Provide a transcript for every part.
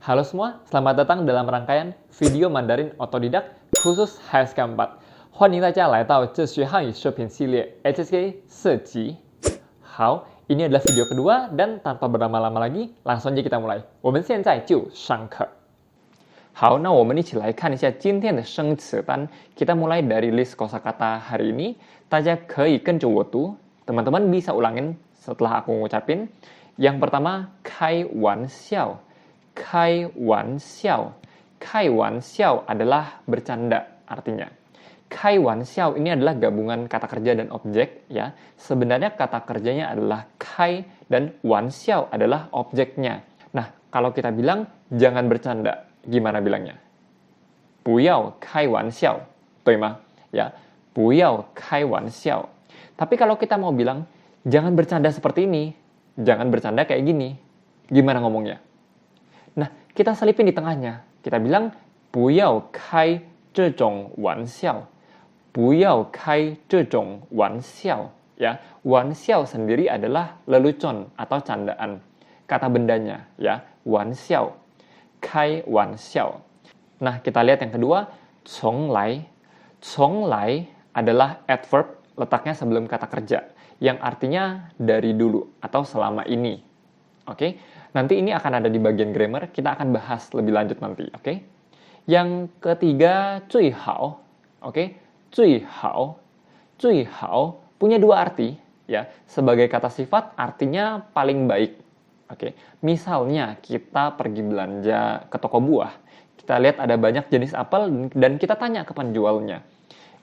Halo semua, selamat datang dalam rangkaian video Mandarin Otodidak khusus HSK 4. 欢迎大家来到这学汉语视频系列 HSK 4集。好，ini adalah video kedua dan tanpa berlama-lama lagi, langsung aja kita mulai. 我们现在就上课。好，那我们一起来看一下今天的生词单。Kita mulai dari list kosakata hari ini. 大家可以跟着我读， teman-teman bisa ulangin setelah aku ngucapin. Yang pertama, 开玩笑。开玩笑，开玩笑adalah bercanda artinya. 开玩笑 ini adalah gabungan kata kerja dan objek ya. Sebenarnya kata kerjanya adalah 开 dan 玩笑 adalah objeknya. Nah, kalau kita bilang jangan bercanda, gimana bilangnya? 不要开玩笑，对吗？Ya, 不要开玩笑。Tapi kalau kita mau bilang jangan bercanda seperti ini, jangan bercanda kayak gini, gimana ngomongnya? Nah, kita selipin di tengahnya. Kita bilang, 不要开这种玩笑。不要开这种玩笑. Ya, 玩笑 sendiri adalah lelucon atau candaan. Kata bendanya, ya, 玩笑。开玩笑. Nah, kita lihat yang kedua, 从来。从来 adalah adverb, letaknya sebelum kata kerja, yang artinya dari dulu atau selama ini. Oke? Nanti ini akan ada di bagian grammar, kita akan bahas lebih lanjut nanti, oke? Yang ketiga, 最好, oke? 最好, 最好 punya dua arti, ya. Sebagai kata sifat, artinya paling baik, oke? Misalnya kita pergi belanja ke toko buah, kita lihat ada banyak jenis apel dan kita tanya ke penjualnya,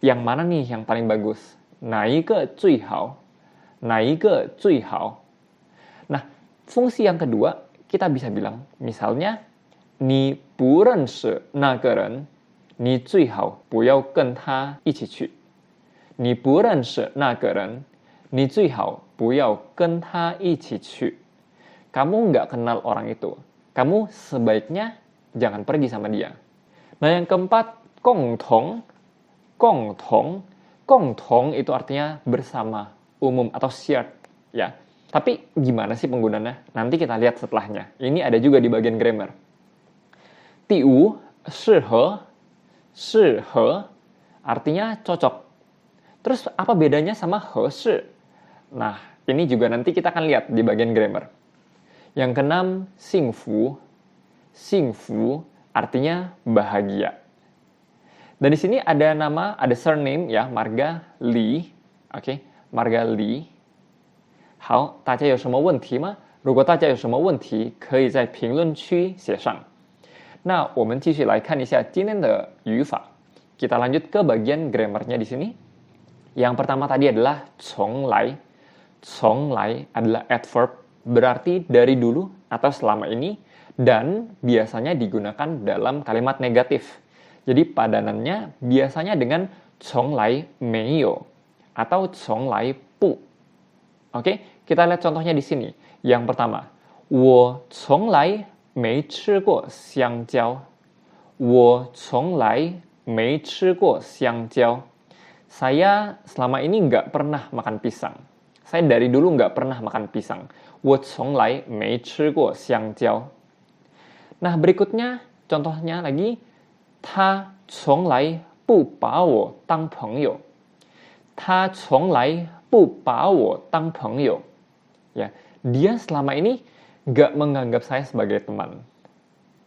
yang mana nih yang paling bagus? 哪一个最好？哪一个最好？ Nah, fungsi yang kedua, kita bisa bilang, misalnya, 你不认识那个人，你最好不要跟他一起去。你不认识那个人，你最好不要跟他一起去。Kamu nggak kenal orang itu, kamu sebaiknya jangan pergi sama dia. Nah, yang keempat, 共同，共同，共同 itu artinya bersama, umum atau shared, ya. Tapi gimana sih penggunanya? Nanti kita lihat setelahnya. Ini ada juga di bagian grammar. 第五，适合，适合 artinya cocok. Terus apa bedanya sama 合适? Nah, ini juga nanti kita akan lihat di bagian grammar. Yang keenam, 幸福，幸福 artinya bahagia. Dan di sini ada nama, ada surname ya, Marga Li. Oke, Marga Li. 好，大家有什么问题吗？如果大家有什么问题，可以在评论区写上。那我们继续来看一下今天的语法。Kita lanjut ke bagian grammarnya di sini. Yang pertama tadi adalah 从来。从来 adalah adverb, berarti dari dulu atau selama ini, dan biasanya digunakan dalam kalimat negatif. Jadi padanannya biasanya dengan 从来没有 atau 从来不。Oke, kita lihat contohnya di sini. Yang pertama, 我从来没吃过香蕉。我从来没吃过香蕉。Saya selama ini nggak pernah makan pisang. Saya dari dulu nggak pernah makan pisang. 我从来没吃过香蕉。Nah, berikutnya contohnya lagi, 他从来不把我当朋友。他从来不把我当朋友. Ya, dia selama ini nggak menganggap saya sebagai teman.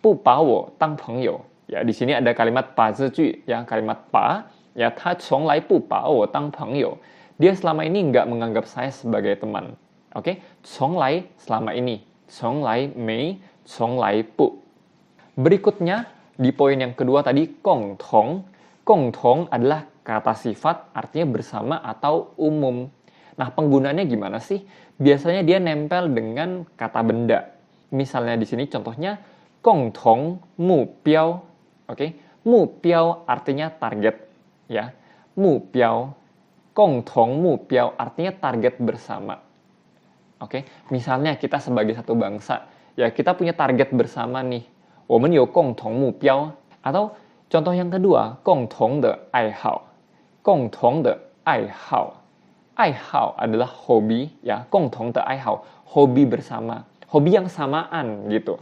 不把我当朋友. Ya, di sini ada kalimat 把字句, ya, kalimat 把, ya, 他从来不把我当朋友. Dia selama ini nggak menganggap saya sebagai teman. Oke, 从来 selama ini, 从来没, 从来不. Berikutnya di poin yang kedua tadi 共同. 共同 adalah kata sifat, artinya bersama atau umum. Nah, penggunaannya gimana sih? Biasanya dia nempel dengan kata benda. Misalnya di sini contohnya 共同目标. Oke, 目标 artinya target, ya. 目标, 共同目标 artinya target bersama. Oke, misalnya kita sebagai satu bangsa, ya kita punya target bersama nih. 我们有共同目标. Atau contoh yang kedua, 共同的爱好。共同的爱好。爱好 adalah hobi, ya. 共同的爱好, hobi bersama. Hobi yang samaan gitu.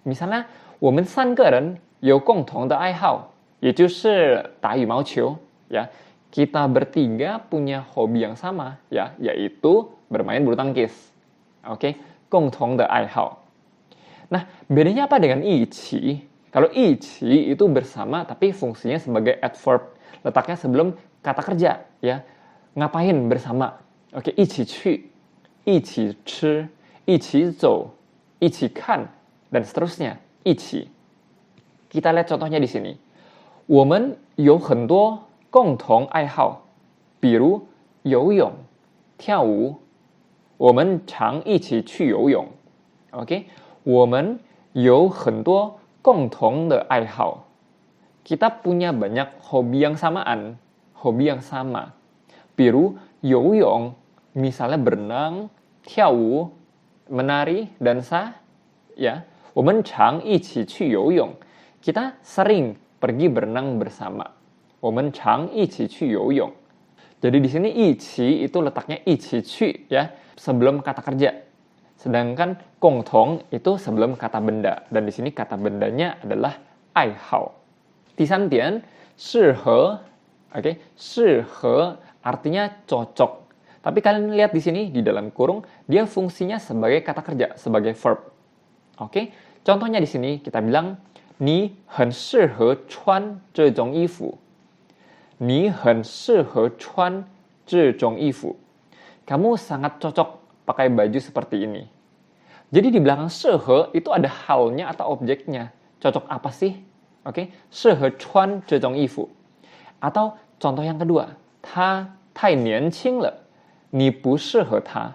Misalnya, 我们3个人有共同的爱好，也就是打羽毛球, ya. Kita bertiga punya hobi yang sama, ya, yaitu bermain bulu tangkis. Oke, 共同的爱好. Nah, bedanya apa dengan 一起? Kalau 一起itu bersama, tapi fungsinya sebagai adverb. Letaknya sebelum kata kerja, ya. Ngapain bersama? Oke, 一起去, 一起吃, 一起走, 一起看, dan seterusnya. 一起. Kita lihat contohnya di sini. 我们有很多共同爱好，比如游泳、跳舞。我们常一起去游泳。OK， 我们有很多共同的爱好. Kita punya banyak hobi yang samaan, hobi yang sama. 比如游泳, misalnya berenang, 跳舞, menari, dansa, ya. 我们常一起去游泳. Kita sering pergi berenang bersama. 我们常一起去游泳. Jadi di sini 一起 itu letaknya 一起去, ya, sebelum kata kerja. Sedangkan 共同 itu sebelum kata benda, dan di sini kata bendanya adalah 爱好. 第三点，适合, oke, 适合 artinya cocok. Tapi kalian lihat di sini di dalam kurung, dia fungsinya sebagai kata kerja, sebagai verb. Oke, contohnya di sini kita bilang 你很适合穿这种衣服. 你很适合穿这种衣服. Kamu sangat cocok pakai baju seperti ini. Jadi di belakang 适合 itu ada halnya atau objeknya. Cocok apa sih? Oke, 适合穿这种衣服. Atau contoh yang kedua, 他太年轻了，你不适合他。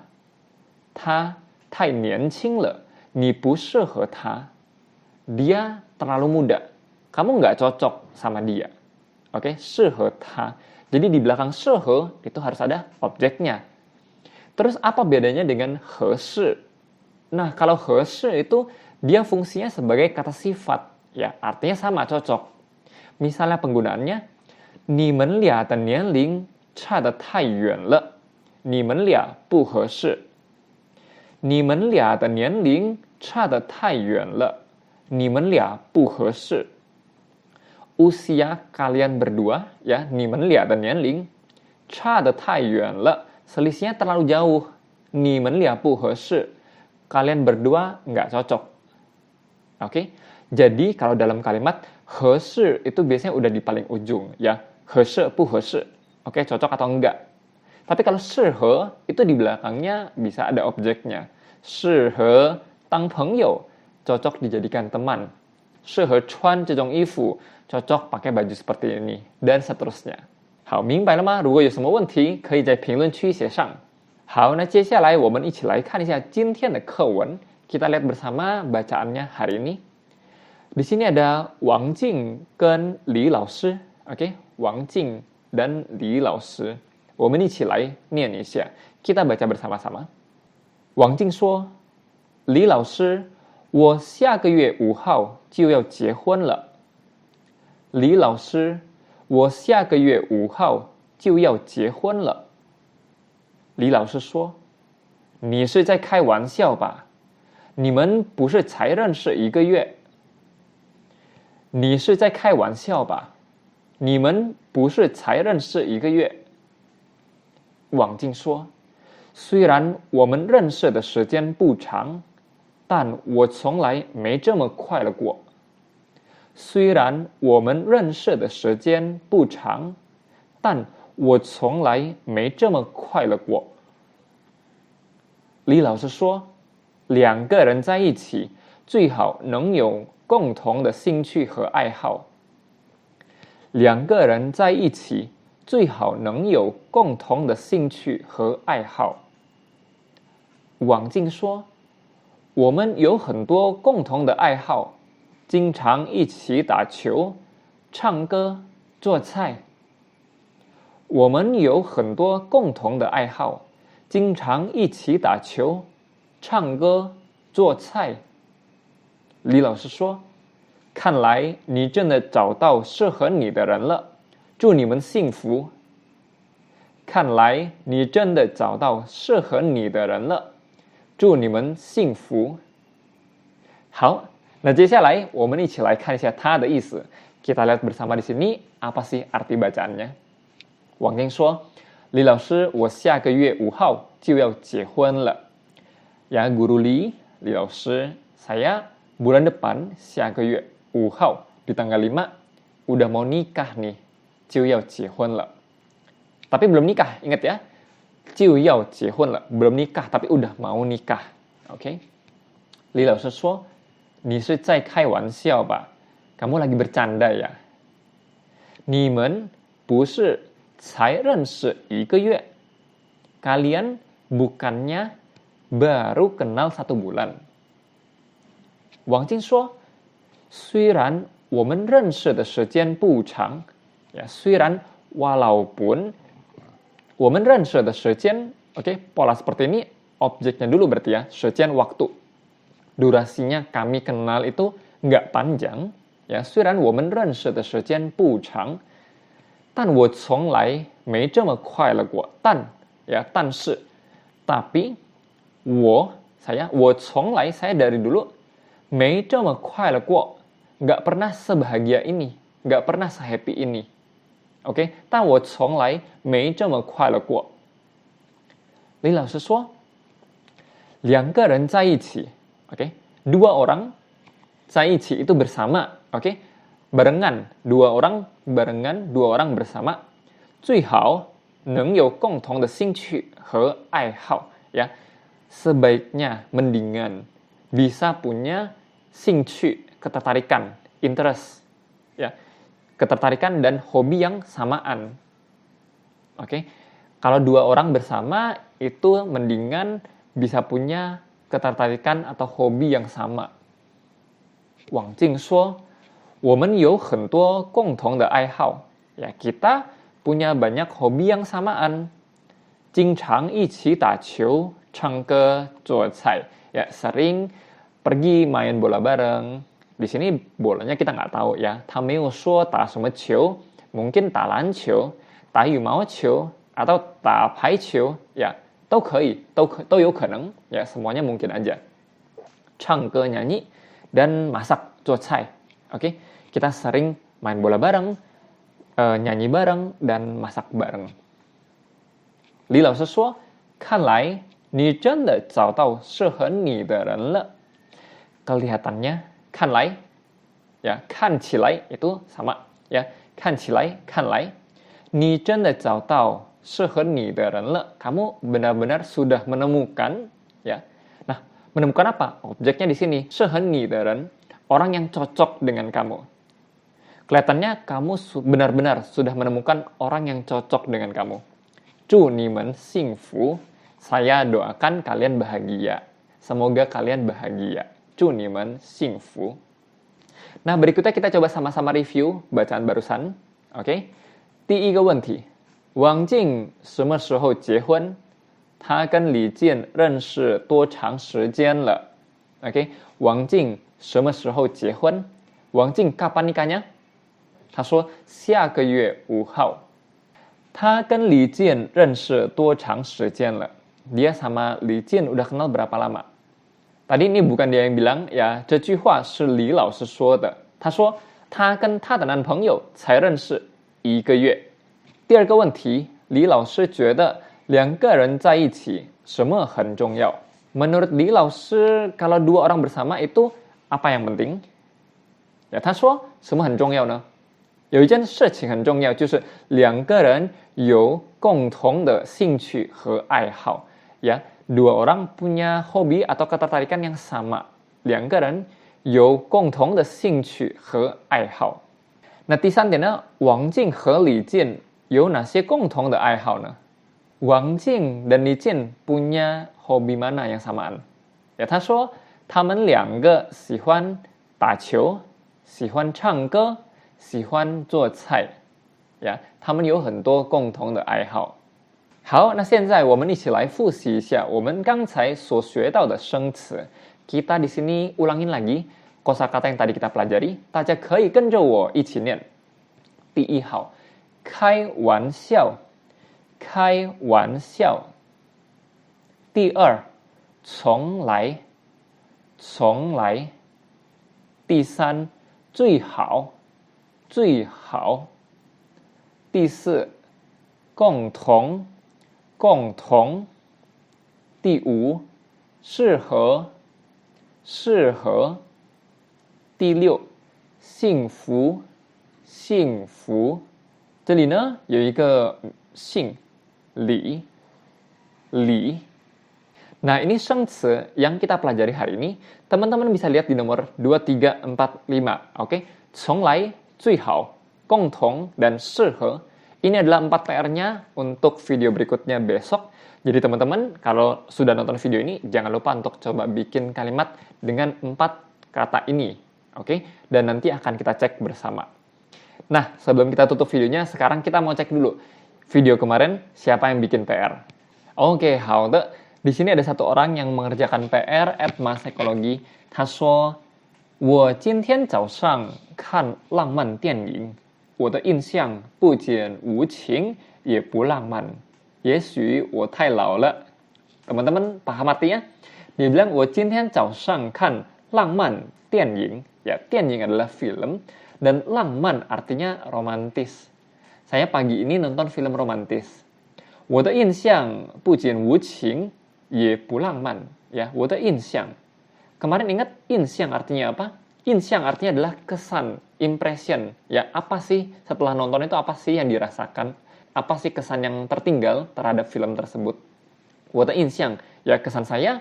他太年轻了，你不适合他。Dia terlalu muda, kamu nggak cocok sama dia. Oke, 适合他. Jadi di belakang 适合 itu harus ada objeknya. Terus apa bedanya dengan 合适? Nah, kalau 合适 itu dia fungsinya sebagai kata sifat, ya, artinya sama, cocok. Misalnya penggunaannya, 你们俩的年龄差得太远了，你们俩不合适。你们俩的年龄差得太远了，你们俩不合适。Usia kalian berdua, ya, 你们俩的年龄差得太远了, selisihnya terlalu jauh. 你们俩不合适. Kalian berdua nggak cocok. Oke, jadi kalau dalam kalimat 合适 itu biasanya udah di paling ujung, ya, 合适不合适. Oke, cocok atau enggak. Tapi kalau 适合 itu di belakangnya bisa ada objeknya. 适合当朋友, cocok dijadikan teman. 适合穿这种衣服, cocok pakai baju seperti ini, dan seterusnya. 好，明白了吗？如果有什么问题，可以在评论区写上。好，那接下来我们一起来看一下今天的课文。Kita lihat bersama bacaannya hari ini. Di sini ada Wang Jing 跟李老师。Oke, Wang Jing dan Li 老师。我们一起来念一下。Kita baca bersama-sama. 王静说：“李老师，我下个月5号就要结婚了。”李老师，我下个月5号就要结婚了。李老师说：“你是在开玩笑吧？你们不是才认识1个月？”你是在开玩笑吧？你们不是才认识1个月？王静说：“虽然我们认识的时间不长，但我从来没这么快乐过。虽然我们认识的时间不长，但我从来没这么快乐过。”李老师说，2个人在一起，最好能有共同的兴趣和爱好。2个人在一起，最好能有共同的兴趣和爱好。王静说，我们有很多共同的爱好，经常一起打球、唱歌、做菜。我们有很多共同的爱好，经常一起打球、唱歌、做菜。李老师说，看来你真的找到适合你的人了，祝你们幸福。看来你真的找到适合你的人了，祝你们幸福。好， Nah, 接下来我们一起来看一下它的意思。Kita lihat bersama di sini apa sih arti bacaannya. Wang Jing 说，李老师，我下个月5号就要结婚了。Ya, Guru Li, Li 老师, saya bulan depan 下个月5号 di tanggal 5 udah mau nikah nih. 就要结婚了。Tapi belum nikah, ingat ya. 就要结婚了 belum nikah tapi udah mau nikah. Oke. Li 老师说，你是在开玩笑吧？ Kamu lagi bercanda ya? 你们不是才认识1个月? Kalian bukannya baru kenal 1 bulan? Wang Jing 说，虽然我们认识的时间不长， ya, 虽然 walaupun 我们认识的时间, oke, pola seperti ini objeknya dulu berarti ya, 时间 waktu. Durasinya kami kenal itu nggak panjang, ya, 虽然我们认识的时间不长，但我从来没这么快乐过。但 ya, 但是 tapi 我从来 saya dari dulu 没这么快乐过 nggak pernah sebahagia ini, nggak pernah sehappy ini. Oke, 但我从来没这么快乐过。李老师说，两个人在一起 oke, dua orang 在一起 itu bersama, oke, barengan, dua orang barengan, dua orang bersama, 最好能有共同的兴趣和爱好, ya, sebaiknya mendingan bisa punya 兴趣 ketertarikan, interest, ya, ketertarikan dan hobi yang samaan. Oke, kalau dua orang bersama itu mendingan bisa punya ketertarikan atau hobi yang sama. Wang Jing 说，我们有很多共同的爱好. Ya, kita punya banyak hobi yang samaan. 经常一起打球, 唱歌, 做菜. Ya, sering pergi main bola bareng. Di sini bolanya kita nggak tahu ya. 他没有说打什么球, mungkin 打篮球, 打羽毛球, atau 打排球, ya, 都可以, 都有可能, ya, semuanya mungkin aja. 唱歌 nyanyi dan masak 做菜. Oke, kita sering main bola bareng, nyanyi bareng dan masak bareng. 李老师说，看来你真的找到适合你的人了。Kelihatannya, 看来, ya, 看起来 itu sama, ya, 看起来, 看来，你真的找到适合你的人了. Kamu benar-benar sudah menemukan, ya. Nah, menemukan apa? Objeknya di sini, 适合你的人, orang yang cocok dengan kamu. Kelihatannya kamu benar-benar sudah menemukan orang yang cocok dengan kamu. 祝你们幸福. Saya doakan kalian bahagia. Semoga kalian bahagia. 祝你们幸福. Nah, berikutnya kita coba sama-sama review bacaan barusan. Oke. 第一个问题，王静什么时候结婚？他跟李健认识多长时间了？ Oke. 王静什么时候结婚？王静 kapan nikahnya？ 他说下个月5号。他跟李健认识多长时间了？ Dia sama Li Jian udah kenal berapa lama? Tadi ini bukan dia yang bilang, ya, 这句话是李老师说的。他说他跟他的男朋友才认识1个月。第二个问题，李老师觉得两个人在一起什么很重要？ Menurut Li 老师 kalau dua orang bersama itu apa yang penting? Ya, 他说什么很重要呢？有一件事情很重要，就是两个人有共同的兴趣和爱好。Ya, dua orang punya hobi atau ketertarikan yang sama. 两个人有共同的兴趣和爱好。那第三点呢，王静和李健有哪些共同的爱好呢？ Wang Jing dan Li Jian punya hobi mana yang samaan? Ya, 他说他们两个喜欢打球，喜欢唱歌，喜欢做菜。呀，他们有很多共同的爱好。好，那现在我们一起来复习一下我们刚才所学到的生词。Kita di sini ulangin lagi kosakata yang tadi kita pelajari. 大家可以跟着我一起念。第一号，开玩笑，开玩笑。第二，从来，从来。第三，最好，最好。第四，共同，共同。第五，适合，适合。第六，幸福，幸福。这里呢有一个幸，礼，礼。Nah, ini 生词 yang kita pelajari hari ini. Teman-teman bisa lihat di nomor 2, 3, 4, 5. Oke, 重来, 最好, 共同, dan 适合. Ini adalah 4 PR-nya untuk video berikutnya besok. Jadi teman-teman, kalau sudah nonton video ini, jangan lupa untuk coba bikin kalimat dengan 4 kata ini. Oke, dan nanti akan kita cek bersama. Nah, sebelum kita tutup videonya, sekarang kita mau cek dulu. Video kemarin, siapa yang bikin PR? Oke, 好的. Di sini ada satu orang yang mengerjakan PR @mas Psikologi. 他说我今天早上看浪漫电影，我的印象不仅无情也不浪漫，也许我太老了。Teman-teman paham artinya? Dia bilang 我今天早上看浪漫电影. Ya, 电影 adalah film dan 浪漫 artinya romantis. Saya pagi ini nonton film romantis. 我的印象不仅无情也不浪漫. Ya, 我的印象. Kemarin ingat 印象 artinya apa? 印象 artinya adalah kesan, impression. Ya, apa sih setelah nonton itu apa sih yang dirasakan? Apa sih kesan yang tertinggal terhadap film tersebut? 我的印象, ya kesan saya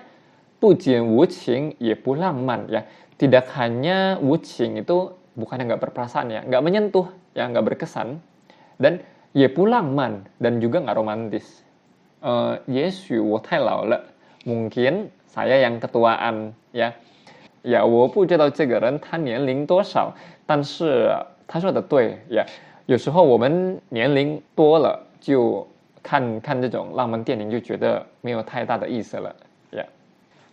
不仅无情也不浪漫. Ya, tidak hanya 无情 itu bukan yang nggak berperasaan ya, nggak menyentuh, ya nggak berkesan. Dan 也不浪漫 dan juga nggak romantis. 也许我太老了, mungkin saya yang ketuaan ya. Ya, 我不知道这个人他年龄多少，但是他说的对呀。有时候我们年龄多了，就看这种浪漫电影就觉得没有太大的意思了ya.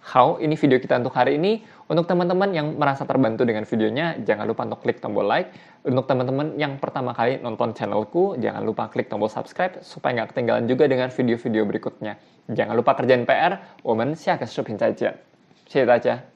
好, ini video kita untuk hari ini. Untuk teman-teman yang merasa terbantu dengan videonya, jangan lupa untuk klik tombol like. Untuk teman-teman yang pertama kali nonton channelku, jangan lupa klik tombol subscribe supaya nggak ketinggalan juga dengan video-video berikutnya. Jangan lupa kerjain PR. 我们下个视频再见。谢谢大家。